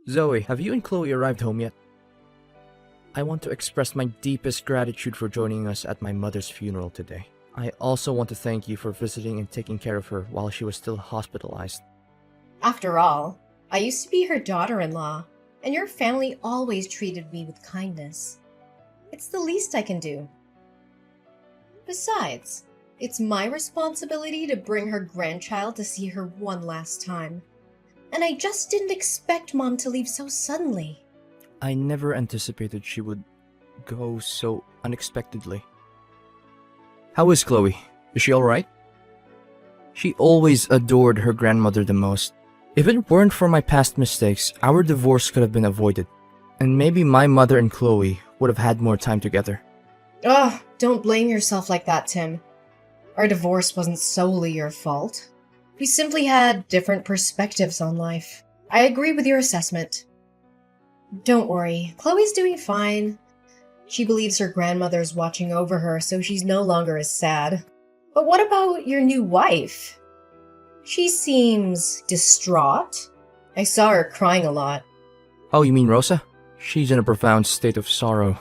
Zoe, have you and Chloe arrived home yet? I want to express my deepest gratitude for joining us at my mother's funeral today. I also want to thank you for visiting and taking care of her while she was still hospitalized. After all, I used to be her daughter-in-law, and your family always treated me with kindness. It's the least I can do. Besides, it's my responsibility to bring her grandchild to see her one last time. And I just didn't expect Mom to leave so suddenly. I never anticipated she would go so unexpectedly. How is Chloe? Is she alright? She always adored her grandmother the most. If it weren't for my past mistakes, our divorce could have been avoided. And maybe my mother and Chloe would have had more time together. Ugh, don't blame yourself like that, Tim. Our divorce wasn't solely your fault. We simply had different perspectives on life. I agree with your assessment. Don't worry, Chloe's doing fine. She believes her grandmother's watching over her, so she's no longer as sad. But what about your new wife? She seems distraught. I saw her crying a lot. Oh, you mean Rosa? She's in a profound state of sorrow.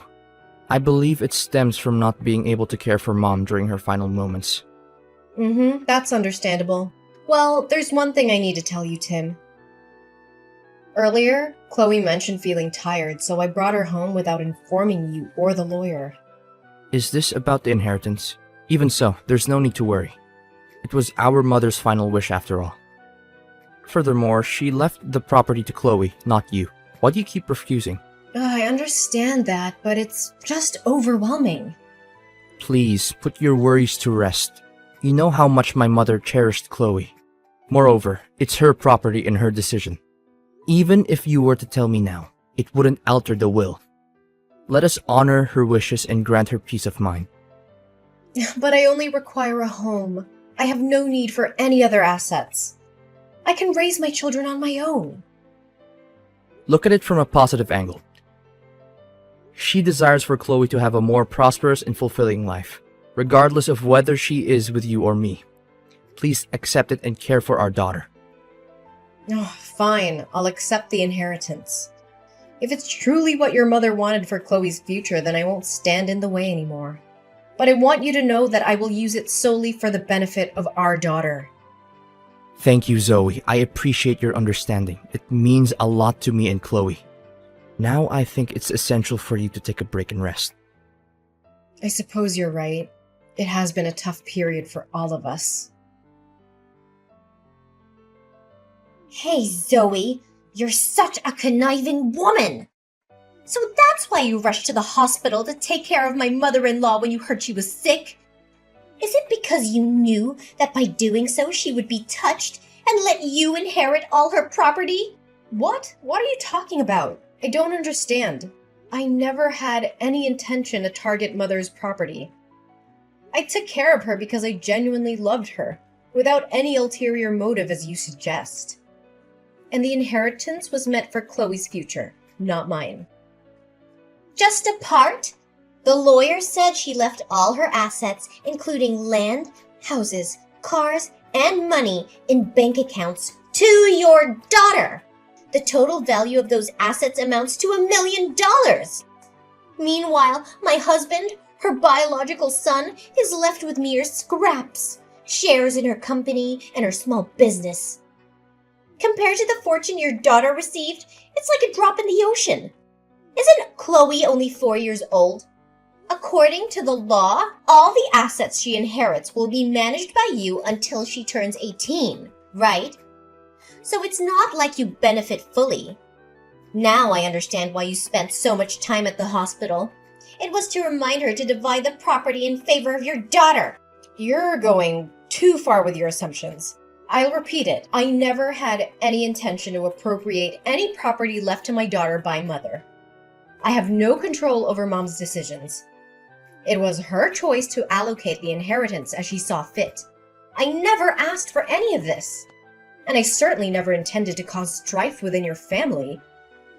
I believe it stems from not being able to care for Mom during her final moments. That's understandable. Well, there's one thing I need to tell you, Tim. Earlier, Chloe mentioned feeling tired, so I brought her home without informing you or the lawyer. Is this about the inheritance? Even so, there's no need to worry. It was our mother's final wish after all. Furthermore, she left the property to Chloe, not you. Why do you keep refusing? I understand that, but it's just overwhelming. Please, put your worries to rest. You know how much my mother cherished Chloe. Moreover, it's her property and her decision. Even if you were to tell me now, it wouldn't alter the will. Let us honor her wishes and grant her peace of mind. But I only require a home. I have no need for any other assets. I can raise my children on my own. Look at it from a positive angle. She desires for Chloe to have a more prosperous and fulfilling life, regardless of whether she is with you or me. Please accept it and care for our daughter. Oh, fine, I'll accept the inheritance. If it's truly what your mother wanted for Chloe's future, then I won't stand in the way anymore. But I want you to know that I will use it solely for the benefit of our daughter. Thank you, Zoe. I appreciate your understanding. It means a lot to me and Chloe. Now I think it's essential for you to take a break and rest. I suppose you're right. It has been a tough period for all of us. Hey, Zoe, you're such a conniving woman! So that's why you rushed to the hospital to take care of my mother-in-law when you heard she was sick? Is it because you knew that by doing so she would be touched and let you inherit all her property? What? What are you talking about? I don't understand. I never had any intention to target Mother's property. I took care of her because I genuinely loved her, without any ulterior motive as you suggest. And the inheritance was meant for Chloe's future, not mine. Just a part? The lawyer said she left all her assets, including land, houses, cars, and money in bank accounts to your daughter. The total value of those assets amounts to $1 million. Meanwhile, my husband, her biological son, is left with mere scraps, shares in her company, and her small business. Compared to the fortune your daughter received, it's like a drop in the ocean. Isn't Chloe only 4 years old? According to the law, all the assets she inherits will be managed by you until she turns 18, right? So it's not like you benefit fully. Now I understand why you spent so much time at the hospital. It was to remind her to divide the property in favor of your daughter. You're going too far with your assumptions. I'll repeat it. I never had any intention to appropriate any property left to my daughter by Mother. I have no control over Mom's decisions. It was her choice to allocate the inheritance as she saw fit. I never asked for any of this. And I certainly never intended to cause strife within your family.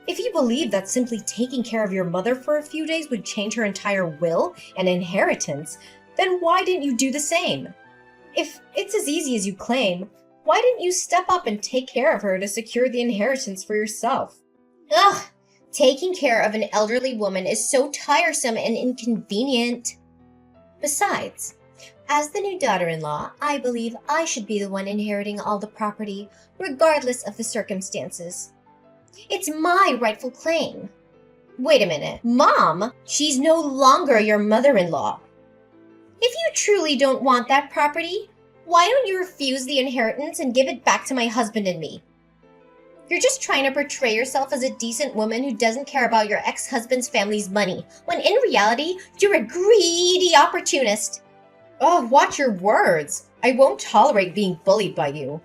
If you believe that simply taking care of your mother for a few days would change her entire will and inheritance, then why didn't you do the same? If it's as easy as you claim, why didn't you step up and take care of her to secure the inheritance for yourself? Ugh! Taking care of an elderly woman is so tiresome and inconvenient. Besides, as the new daughter-in-law, I believe I should be the one inheriting all the property, regardless of the circumstances. It's my rightful claim. Wait a minute. Mom, she's no longer your mother-in-law. If you truly don't want that property, why don't you refuse the inheritance and give it back to my husband and me? You're just trying to portray yourself as a decent woman who doesn't care about your ex-husband's family's money, when in reality, you're a greedy opportunist. Oh, watch your words. I won't tolerate being bullied by you.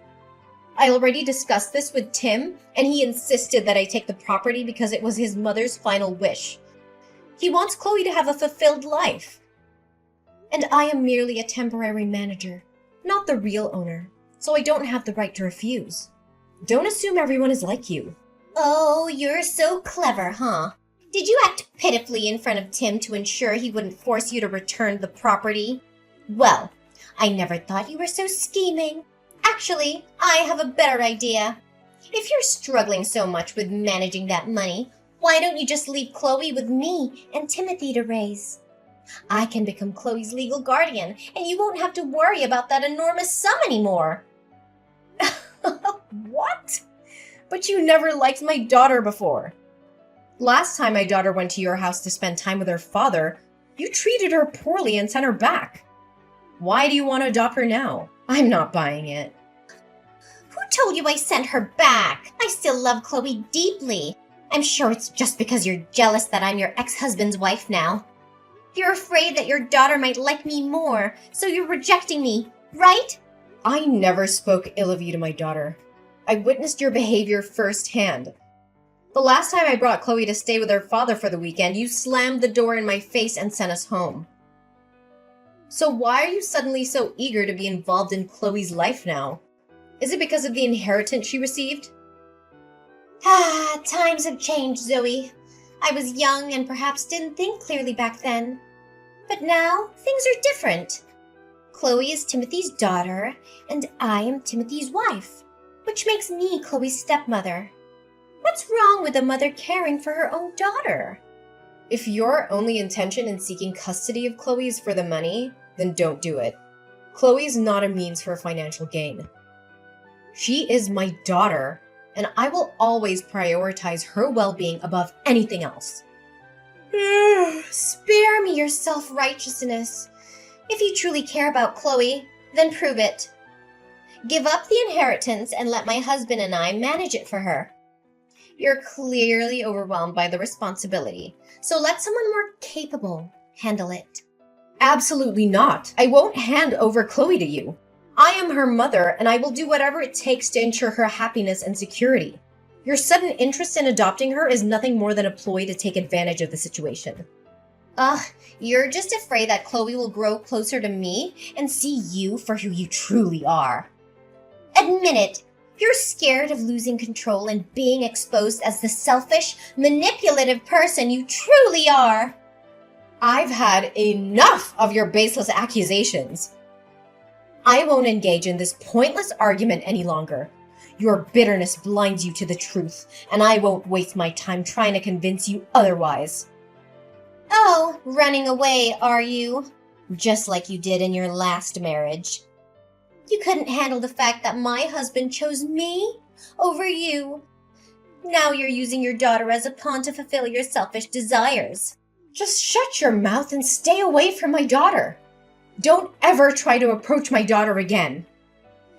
I already discussed this with Tim, and he insisted that I take the property because it was his mother's final wish. He wants Chloe to have a fulfilled life. And I am merely a temporary manager, not the real owner, so I don't have the right to refuse. Don't assume everyone is like you. Oh, you're so clever, huh? Did you act pitifully in front of Tim to ensure he wouldn't force you to return the property? Well, I never thought you were so scheming. Actually, I have a better idea. If you're struggling so much with managing that money, why don't you just leave Chloe with me and Timothy to raise? I can become Chloe's legal guardian, and you won't have to worry about that enormous sum anymore. What? But you never liked my daughter before. Last time my daughter went to your house to spend time with her father, you treated her poorly and sent her back. Why do you want to adopt her now? I'm not buying it. Who told you I sent her back? I still love Chloe deeply. I'm sure it's just because you're jealous that I'm your ex-husband's wife now. You're afraid that your daughter might like me more, so you're rejecting me, right? I never spoke ill of you to my daughter. I witnessed your behavior firsthand. The last time I brought Chloe to stay with her father for the weekend, you slammed the door in my face and sent us home. So why are you suddenly so eager to be involved in Chloe's life now? Is it because of the inheritance she received? Times have changed, Zoe. I was young and perhaps didn't think clearly back then. But now, things are different. Chloe is Timothy's daughter, and I am Timothy's wife, which makes me Chloe's stepmother. What's wrong with a mother caring for her own daughter? If your only intention in seeking custody of Chloe is for the money, then don't do it. Chloe is not a means for financial gain. She is my daughter, and I will always prioritize her well-being above anything else. Spare me your self-righteousness. If you truly care about Chloe, then prove it. Give up the inheritance and let my husband and I manage it for her. You're clearly overwhelmed by the responsibility, so let someone more capable handle it. Absolutely not. I won't hand over Chloe to you. I am her mother, and I will do whatever it takes to ensure her happiness and security. Your sudden interest in adopting her is nothing more than a ploy to take advantage of the situation. You're just afraid that Chloe will grow closer to me and see you for who you truly are. Admit it. You're scared of losing control and being exposed as the selfish, manipulative person you truly are. I've had enough of your baseless accusations. I won't engage in this pointless argument any longer. Your bitterness blinds you to the truth, and I won't waste my time trying to convince you otherwise. Oh, running away, are you? Just like you did in your last marriage. You couldn't handle the fact that my husband chose me over you. Now you're using your daughter as a pawn to fulfill your selfish desires. Just shut your mouth and stay away from my daughter. Don't ever try to approach my daughter again.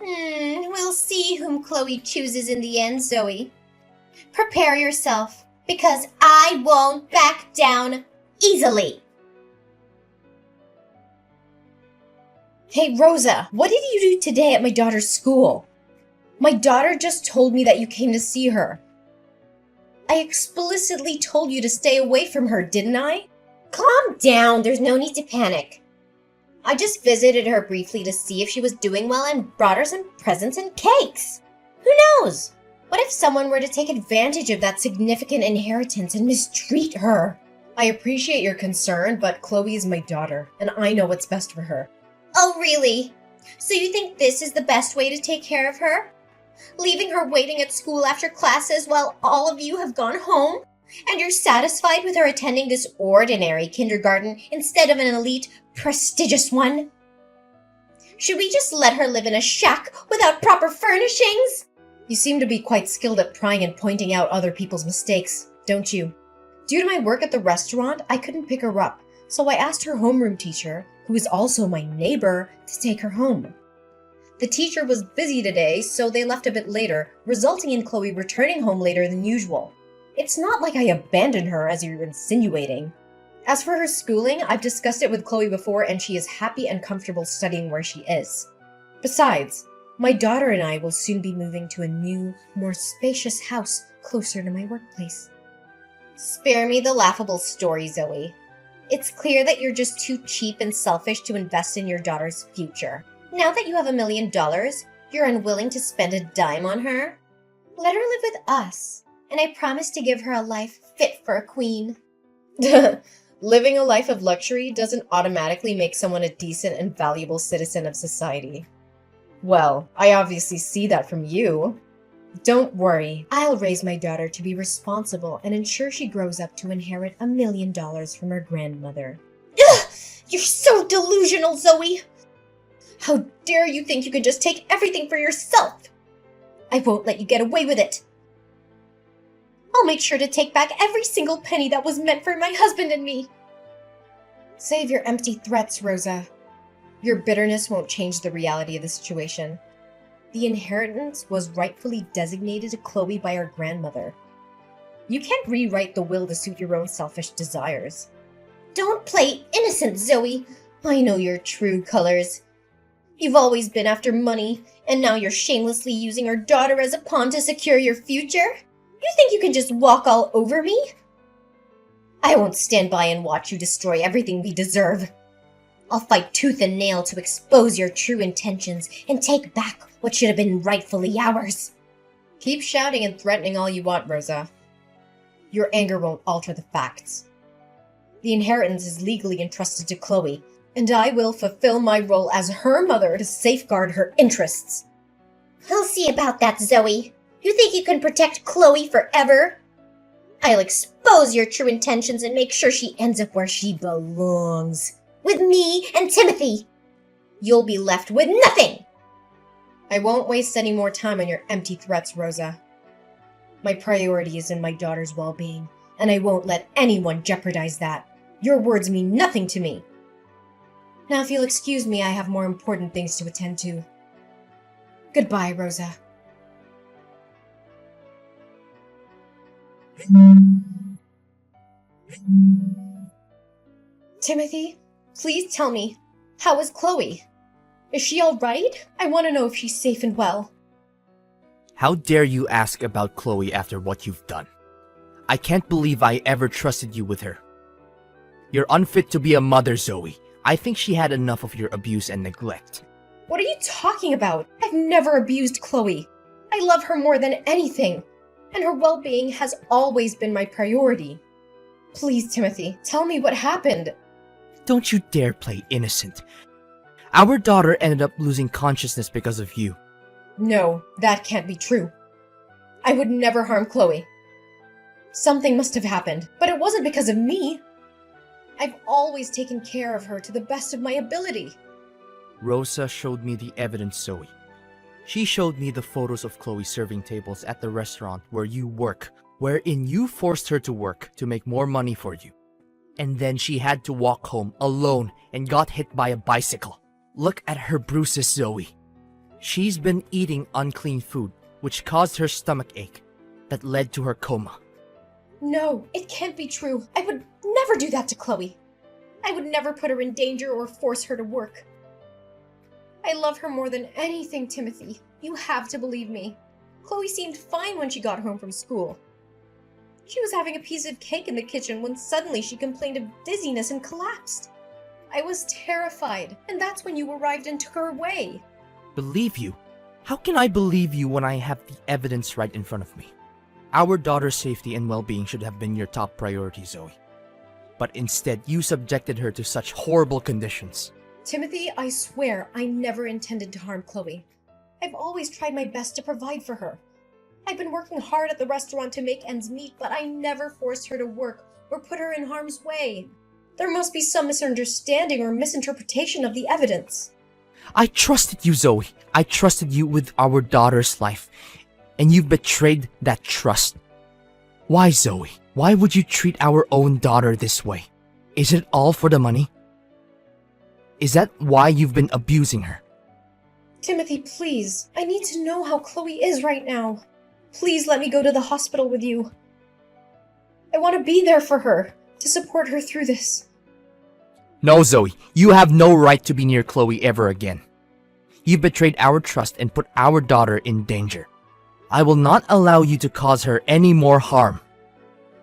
We'll see whom Chloe chooses in the end, Zoe. Prepare yourself, because I won't back down easily. Hey, Rosa, what did you do today at my daughter's school? My daughter just told me that you came to see her. I explicitly told you to stay away from her, didn't I? Calm down, there's no need to panic. I just visited her briefly to see if she was doing well and brought her some presents and cakes. Who knows? What if someone were to take advantage of that significant inheritance and mistreat her? I appreciate your concern, but Chloe is my daughter, and I know what's best for her. Oh, really? So you think this is the best way to take care of her? Leaving her waiting at school after classes while all of you have gone home? And you're satisfied with her attending this ordinary kindergarten instead of an elite, prestigious one? Should we just let her live in a shack without proper furnishings? You seem to be quite skilled at prying and pointing out other people's mistakes, don't you? Due to my work at the restaurant, I couldn't pick her up, so I asked her homeroom teacher, who is also my neighbor, to take her home. The teacher was busy today, so they left a bit later, resulting in Chloe returning home later than usual. It's not like I abandoned her, as you're insinuating. As for her schooling, I've discussed it with Chloe before, and she is happy and comfortable studying where she is. Besides, my daughter and I will soon be moving to a new, more spacious house closer to my workplace. Spare me the laughable story, Zoe. It's clear that you're just too cheap and selfish to invest in your daughter's future. Now that you have $1 million, you're unwilling to spend a dime on her? Let her live with us, and I promise to give her a life fit for a queen. Living a life of luxury doesn't automatically make someone a decent and valuable citizen of society. Well, I obviously see that from you. Don't worry, I'll raise my daughter to be responsible and ensure she grows up to inherit $1 million from her grandmother. Ugh! You're so delusional, Zoe! How dare you think you can just take everything for yourself? I won't let you get away with it. I'll make sure to take back every single penny that was meant for my husband and me. Save your empty threats, Rosa. Your bitterness won't change the reality of the situation. The inheritance was rightfully designated to Chloe by her grandmother. You can't rewrite the will to suit your own selfish desires. Don't play innocent, Zoe. I know your true colors. You've always been after money, and now you're shamelessly using our daughter as a pawn to secure your future? You think you can just walk all over me? I won't stand by and watch you destroy everything we deserve. I'll fight tooth and nail to expose your true intentions and take back what should have been rightfully ours. Keep shouting and threatening all you want, Rosa. Your anger won't alter the facts. The inheritance is legally entrusted to Chloe, and I will fulfill my role as her mother to safeguard her interests. I'll see about that, Zoe. You think you can protect Chloe forever? I'll expose your true intentions and make sure she ends up where she belongs. With me and Timothy. You'll be left with nothing! I won't waste any more time on your empty threats, Rosa. My priority is in my daughter's well-being, and I won't let anyone jeopardize that. Your words mean nothing to me. Now, if you'll excuse me, I have more important things to attend to. Goodbye, Rosa. Timothy, please tell me, how is Chloe? Is she all right? I want to know if she's safe and well. How dare you ask about Chloe after what you've done? I can't believe I ever trusted you with her. You're unfit to be a mother, Zoe. I think she had enough of your abuse and neglect. What are you talking about? I've never abused Chloe. I love her more than anything, and her well-being has always been my priority. Please, Timothy, tell me what happened. Don't you dare play innocent. Our daughter ended up losing consciousness because of you. No, that can't be true. I would never harm Chloe. Something must have happened, but it wasn't because of me. I've always taken care of her to the best of my ability. Rosa showed me the evidence, Zoe. She showed me the photos of Chloe serving tables at the restaurant where you work, wherein you forced her to work to make more money for you. And then she had to walk home alone and got hit by a bicycle. Look at her bruises, Zoe. She's been eating unclean food, which caused her stomach ache, that led to her coma. No, it can't be true. I would never do that to Chloe. I would never put her in danger or force her to work. I love her more than anything, Timothy. You have to believe me. Chloe seemed fine when she got home from school. She was having a piece of cake in the kitchen when suddenly she complained of dizziness and collapsed. I was terrified, and that's when you arrived and took her away. Believe you? How can I believe you when I have the evidence right in front of me? Our daughter's safety and well-being should have been your top priority, Zoe. But instead, you subjected her to such horrible conditions. Timothy, I swear I never intended to harm Chloe. I've always tried my best to provide for her. I've been working hard at the restaurant to make ends meet, but I never forced her to work or put her in harm's way. There must be some misunderstanding or misinterpretation of the evidence. I trusted you, Zoe. I trusted you with our daughter's life, and you've betrayed that trust. Why, Zoe? Why would you treat our own daughter this way? Is it all for the money? Is that why you've been abusing her? Timothy, please. I need to know how Chloe is right now. Please let me go to the hospital with you. I want to be there for her, to support her through this. No, Zoe. You have no right to be near Chloe ever again. You've betrayed our trust and put our daughter in danger. I will not allow you to cause her any more harm.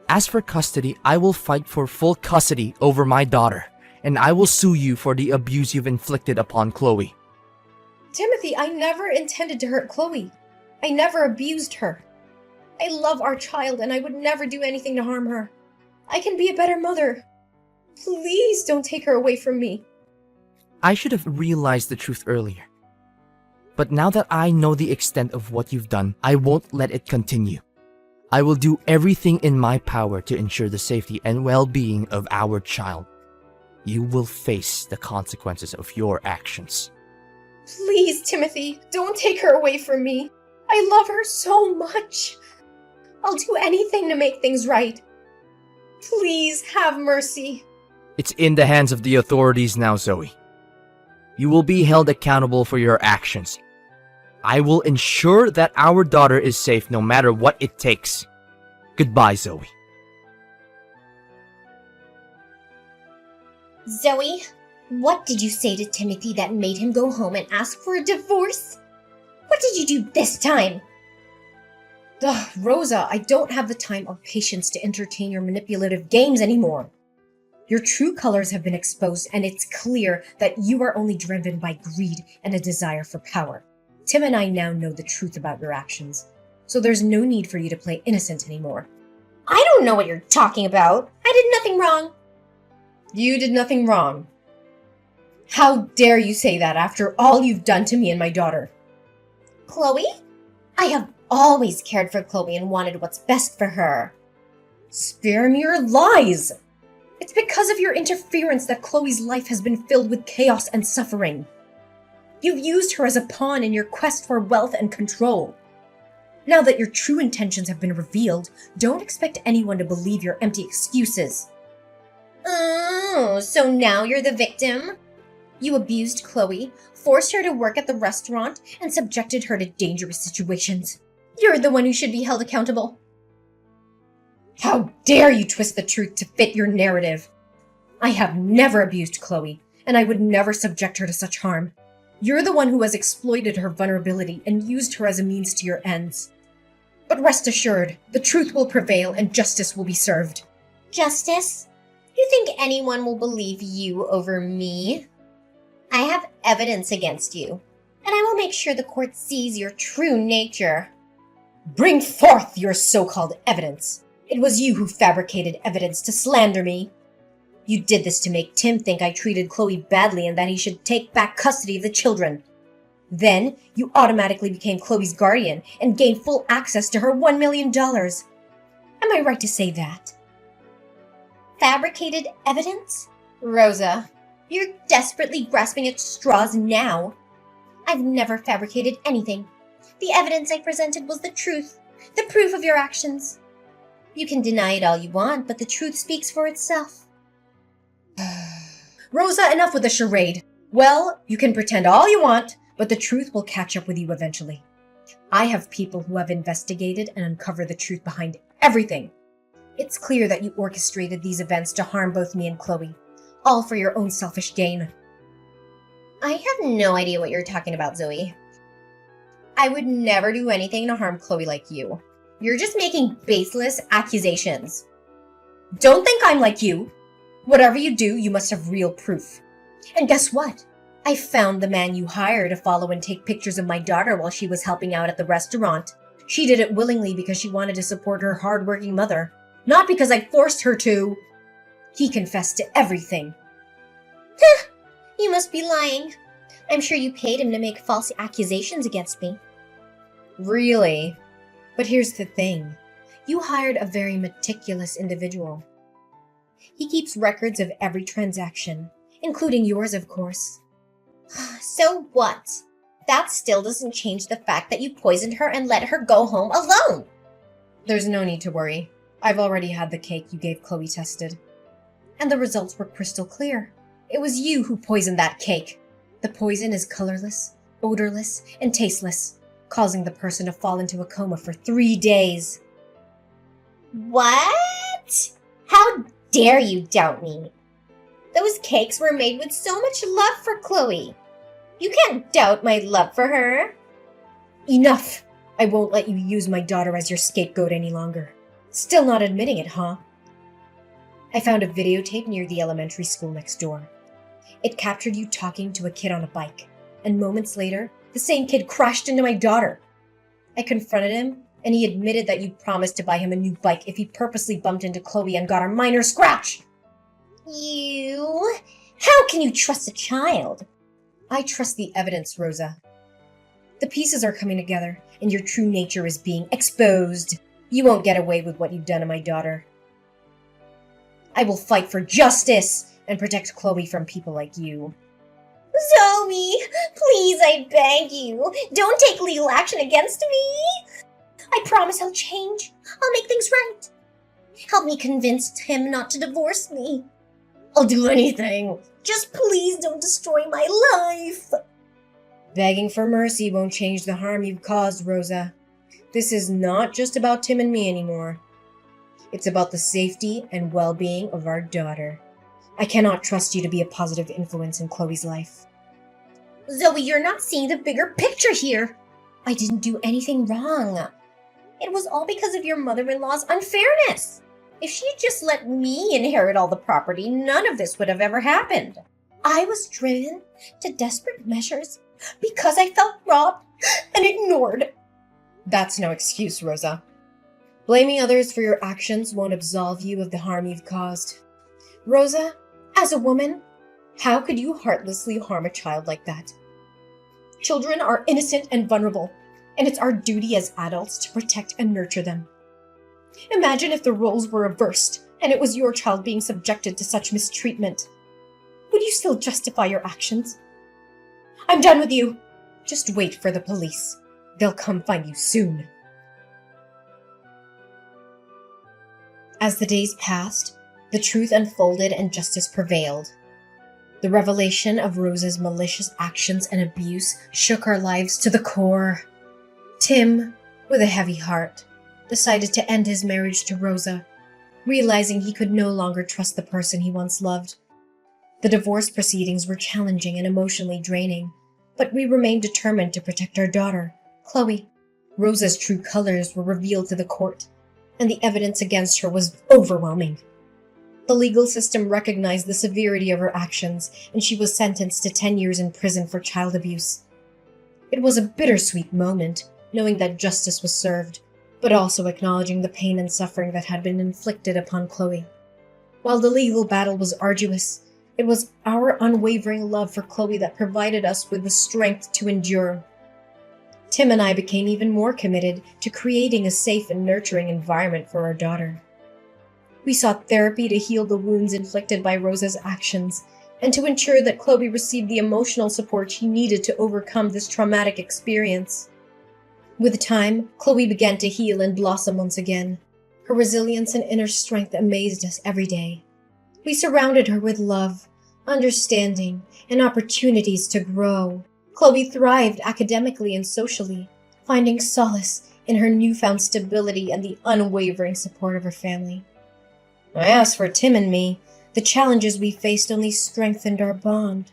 As for custody, I will fight for full custody over my daughter, and I will sue you for the abuse you've inflicted upon Chloe. Timothy, I never intended to hurt Chloe. I never abused her. I love our child, and I would never do anything to harm her. I can be a better mother. Please don't take her away from me. I should have realized the truth earlier. But now that I know the extent of what you've done, I won't let it continue. I will do everything in my power to ensure the safety and well-being of our child. You will face the consequences of your actions. Please, Timothy, don't take her away from me. I love her so much. I'll do anything to make things right. Please have mercy. It's in the hands of the authorities now, Zoe. You will be held accountable for your actions. I will ensure that our daughter is safe no matter what it takes. Goodbye, Zoe. Zoe, what did you say to Timothy that made him go home and ask for a divorce? What did you do this time? Ugh, Rosa, I don't have the time or patience to entertain your manipulative games anymore. Your true colors have been exposed, and it's clear that you are only driven by greed and a desire for power. Tim and I now know the truth about your actions, so there's no need for you to play innocent anymore. I don't know what you're talking about. I did nothing wrong. You did nothing wrong. How dare you say that after all you've done to me and my daughter? Chloe? I have always cared for Chloe and wanted what's best for her. Spare me your lies! It's because of your interference that Chloe's life has been filled with chaos and suffering. You've used her as a pawn in your quest for wealth and control. Now that your true intentions have been revealed, don't expect anyone to believe your empty excuses. Oh, so now you're the victim? You abused Chloe, forced her to work at the restaurant, and subjected her to dangerous situations. You're the one who should be held accountable. How dare you twist the truth to fit your narrative? I have never abused Chloe, and I would never subject her to such harm. You're the one who has exploited her vulnerability and used her as a means to your ends. But rest assured, the truth will prevail and justice will be served. Justice? You think anyone will believe you over me? I have evidence against you, and I will make sure the court sees your true nature. Bring forth your so-called evidence. It was you who fabricated evidence to slander me. You did this to make Tim think I treated Chloe badly and that he should take back custody of the children. Then, you automatically became Chloe's guardian and gained full access to her $1 million. Am I right to say that? Fabricated evidence? Rosa, you're desperately grasping at straws now. I've never fabricated anything. The evidence I presented was the truth, the proof of your actions. You can deny it all you want, but the truth speaks for itself. Rosa, enough with the charade. Well, you can pretend all you want, but the truth will catch up with you eventually. I have people who have investigated and uncovered the truth behind everything. It's clear that you orchestrated these events to harm both me and Chloe, all for your own selfish gain. I have no idea what you're talking about, Zoe. I would never do anything to harm Chloe like you. You're just making baseless accusations. Don't think I'm like you. Whatever you do, you must have real proof. And guess what? I found the man you hired to follow and take pictures of my daughter while she was helping out at the restaurant. She did it willingly because she wanted to support her hardworking mother, not because I forced her to. He confessed to everything. You must be lying. I'm sure you paid him to make false accusations against me. Really? But here's the thing. You hired a very meticulous individual. He keeps records of every transaction, including yours, of course. So what? That still doesn't change the fact that you poisoned her and let her go home alone. There's no need to worry. I've already had the cake you gave Chloe tested. And the results were crystal clear. It was you who poisoned that cake. The poison is colorless, odorless, and tasteless, causing the person to fall into a coma for 3 days. What? How dare you doubt me? Those cakes were made with so much love for Chloe. You can't doubt my love for her. Enough! I won't let you use my daughter as your scapegoat any longer. Still not admitting it, huh? I found a videotape near the elementary school next door. It captured you talking to a kid on a bike, and moments later, the same kid crashed into my daughter. I confronted him, and he admitted that you promised to buy him a new bike if he purposely bumped into Chloe and got a minor scratch. You? How can you trust a child? I trust the evidence, Rosa. The pieces are coming together, and your true nature is being exposed. You won't get away with what you've done to my daughter. I will fight for justice and protect Chloe from people like you. Zoe, please, I beg you, don't take legal action against me. I promise I'll change. I'll make things right. Help me convince Tim not to divorce me. I'll do anything. Just please don't destroy my life. Begging for mercy won't change the harm you've caused, Rosa. This is not just about Tim and me anymore. It's about the safety and well-being of our daughter. I cannot trust you to be a positive influence in Chloe's life. Zoe, you're not seeing the bigger picture here. I didn't do anything wrong. It was all because of your mother-in-law's unfairness. If she had just let me inherit all the property, none of this would have ever happened. I was driven to desperate measures because I felt robbed and ignored. That's no excuse, Rosa. Blaming others for your actions won't absolve you of the harm you've caused. Rosa, as a woman, how could you heartlessly harm a child like that? Children are innocent and vulnerable, and it's our duty as adults to protect and nurture them. Imagine if the roles were reversed and it was your child being subjected to such mistreatment. Would you still justify your actions? I'm done with you. Just wait for the police. They'll come find you soon. As the days passed, the truth unfolded and justice prevailed. The revelation of Rosa's malicious actions and abuse shook our lives to the core. Tim, with a heavy heart, decided to end his marriage to Rosa, realizing he could no longer trust the person he once loved. The divorce proceedings were challenging and emotionally draining, but we remained determined to protect our daughter, Chloe. Rosa's true colors were revealed to the court, and the evidence against her was overwhelming. The legal system recognized the severity of her actions, and she was sentenced to 10 years in prison for child abuse. It was a bittersweet moment, knowing that justice was served, but also acknowledging the pain and suffering that had been inflicted upon Chloe. While the legal battle was arduous, it was our unwavering love for Chloe that provided us with the strength to endure. Tim and I became even more committed to creating a safe and nurturing environment for our daughter. We sought therapy to heal the wounds inflicted by Rosa's actions and to ensure that Chloe received the emotional support she needed to overcome this traumatic experience. With time, Chloe began to heal and blossom once again. Her resilience and inner strength amazed us every day. We surrounded her with love, understanding, and opportunities to grow. Chloe thrived academically and socially, finding solace in her newfound stability and the unwavering support of her family. As for Tim and me, the challenges we faced only strengthened our bond.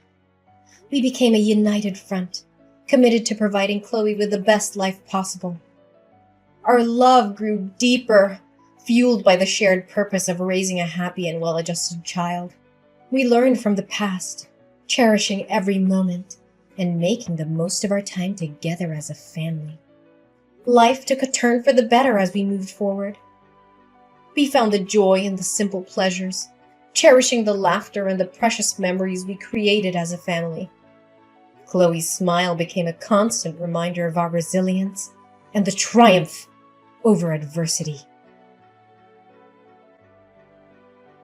We became a united front, committed to providing Chloe with the best life possible. Our love grew deeper, fueled by the shared purpose of raising a happy and well-adjusted child. We learned from the past, cherishing every moment, and making the most of our time together as a family. Life took a turn for the better as we moved forward. We found the joy in the simple pleasures, cherishing the laughter and the precious memories we created as a family. Chloe's smile became a constant reminder of our resilience and the triumph over adversity.